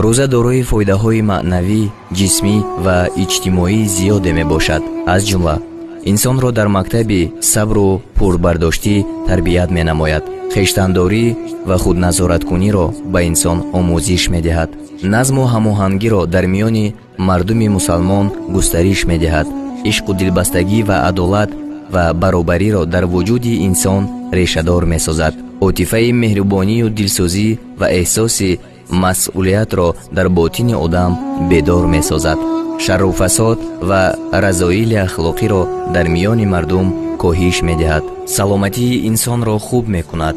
рӯза дорои фоидаҳои маънавӣ, ҷисмӣ ва иҷтимоӣ зиёде мебошад. аз ҷумла инсонро дар мактаби сабру пурбардоштӣ тарбият менамояд. хештандорӣ ва худназораткуниро ба инсон омӯзиш медиҳад. назму ҳамоҳангиро дар миёни мардуми мусалмон густариш медиҳад. ишқу дилбастагӣ ва адолат ва баробариро дар вуҷуди инсон решадор месозад. отифаи меҳрубонию дилсӯзӣ ва эҳсоси масъулиятро дар ботини одам бедор месозад. шарру фасод ва разоили ахлоқиро дар миёни мардум коҳиш медиҳад. саломатии инсонро хуб мекунад.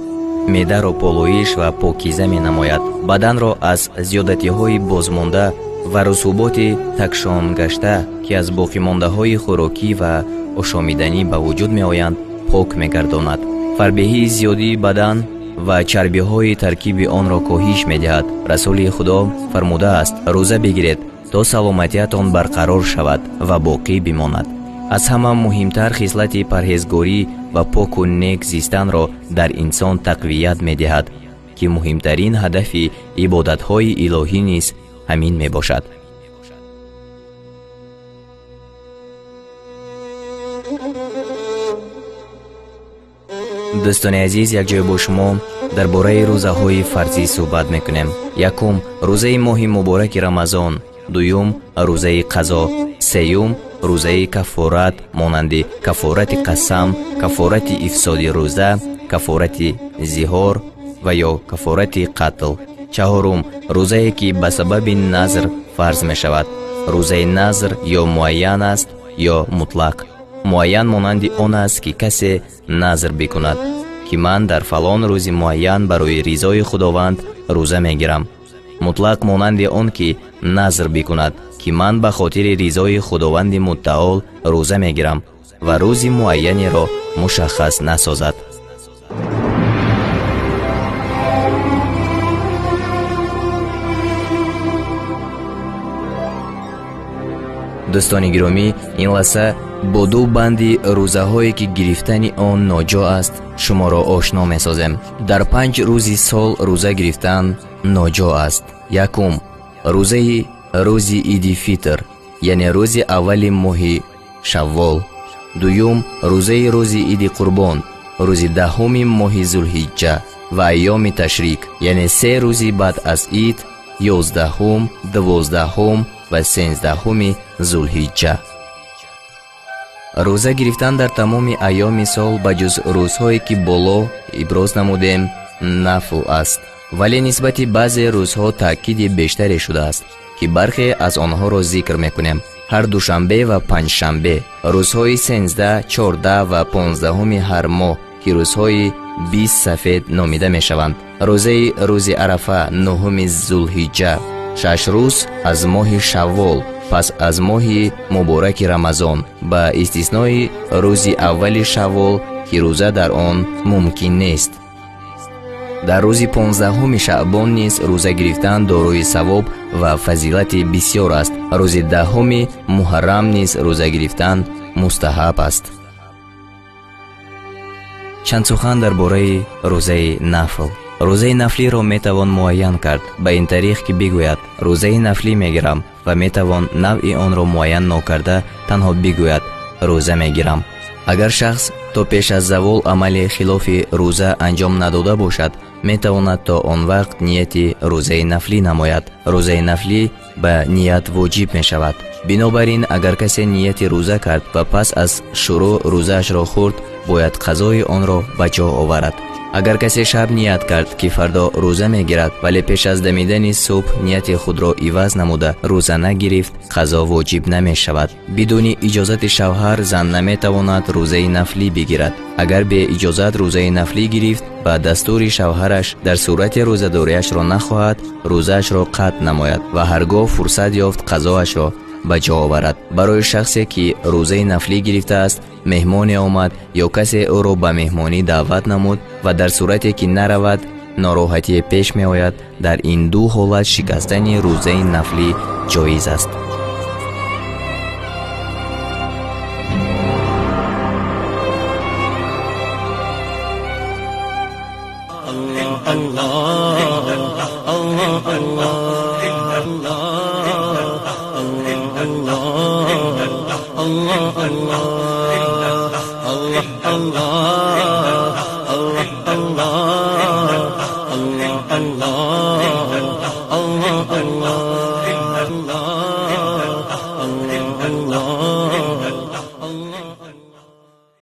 меъдаро полоиш ва покиза менамояд. баданро аз зиёдатиҳои бозмонда ва русуботи такшонгашта ки аз боқимондаҳои хӯрокӣ ва ошомиданӣ ба вуҷуд меоянд пок мегардонад. фарбеҳии зиёдии бадан ва чарбиҳои таркиби онро коҳиш медиҳад. расули худо фармудааст: рӯза бигиред то саломатиятон барқарор шавад ва боқӣ бимонад. аз ҳама муҳимтар хислати парҳезгорӣ ва поку нек зистанро дар инсон тақвият медиҳад, ки муҳимтарин ҳадафи ибодатҳои илоҳӣ низ ҳамин мебошад. дӯстони азиз, якҷоя бо шумо дар бораи рӯзаҳои фарзӣ суҳбат мекунем. якум, рӯзаи моҳи мубораки рамазон. дуюм, рӯзаи қазо. сеюм, рӯзаи кафорат монанди кафорати қасам, кафорати ифсоди рӯза, кафорати зиҳор ва ё кафорати қатл. чаҳорум, рӯзае ки ба сабаби назр фарз мешавад. рӯзаи назр ё муайян аст ё мутлақ. муайян монанди он аст ки касе назр бикунад ки ман дар фалон рӯзи муайян барои ризои худованд рӯза мегирам. мутлақ монанди он ки назр бикунад ки ман ба хотири ризои худованди муттаол рӯза мегирам ва рӯзи муайянеро мушаххас насозад. дӯстони гиромӣ, ин лаҳза бо ду банди рӯзаҳое ки гирифтани он ноҷо аст шуморо ошно месозем. дар 5 рӯзи сол рӯза гирифтан ноҷо аст. якум, рӯзи иди фитр, яъне рӯзи аввали моҳи шаввол. дуюм, рӯзи иди қурбон, рӯзи 10 моҳи зулҳиҷҷа ва айёми ташрик, яъне 3 рӯзи баъд аз ид, 11, 12 ва 13 зулҳиҷҷа. рӯза гирифтан дар тамоми айёми сол ба ҷуз рӯзҳое ки боло иброз намудем нафл аст, вале нисбати баъзе рӯзҳо таъкиди бештаре шудааст ки бархе аз онҳоро зикр мекунем. ҳар душанбе ва панҷшанбе, рӯзҳои 13, 14 ва 15 ҳар моҳ ки рӯзҳои 20 сафед номида мешаванд. рӯзи арафа 9 зулҳиҷҷа, 6 рӯз аз моҳи шаввол, пас аз моҳи мубораки рамазон, ба истиснои рӯзи аввали шаввол ки рӯза дар он мумкин нест. дар рӯзи 15 шаъбон низ рӯза гирифтан дорои савоб ва фазилати бисёр аст. рӯзи 10 муҳаррам низ рӯза гирифтан мустаҳаб аст. чанд сухан дар бораи рӯзаи нафл. рӯзаи нафлиро метавон муайян кард ба ин тариқ ки бигӯяд рӯзаи нафлӣ мегирам ва метавон навъи онро муайян нокарда танҳо бигӯяд рӯза мегирам. агар шахс то пеш аз завол амали хилофи рӯза анҷом надода бошад, метавонад то он вақт нияти рӯзаи нафлӣ намояд. рӯзаи нафлӣ ба ният воҷиб мешавад. бинобар ин агар касе нияти рӯза кард ва пас аз шурӯъ рӯзаашро хӯрд, бояд қазои онро ба ҷо оварад. агар касе шаб ният кард ки фардо рӯза мегирад, вале пеш аз дамидани субҳ нияти худро иваз намуда рӯза нагирифт, қазо воҷиб намешавад. бидуни иҷозати шавҳар зан наметавонад рӯзаи нафлӣ бигирад. агар бе иҷозат рӯзаи нафлӣ гирифт, ба дастури шавҳараш дар сурати рӯзадориашро нахоҳад, рӯзаашро қатъ намояд ва ҳаргоҳ фурсат ёфт қазоашро ба ҷо оварад. барои шахсе ки рӯзаи нафлӣ гирифтааст, меҳмоне омад ё касе ӯро ба меҳмонӣ даъват намуд ва дар сурате ки наравад нороҳатие пеш меояд, дар ин ду ҳолат шикастани рӯзаи нафлӣ ҷоиз аст. Allah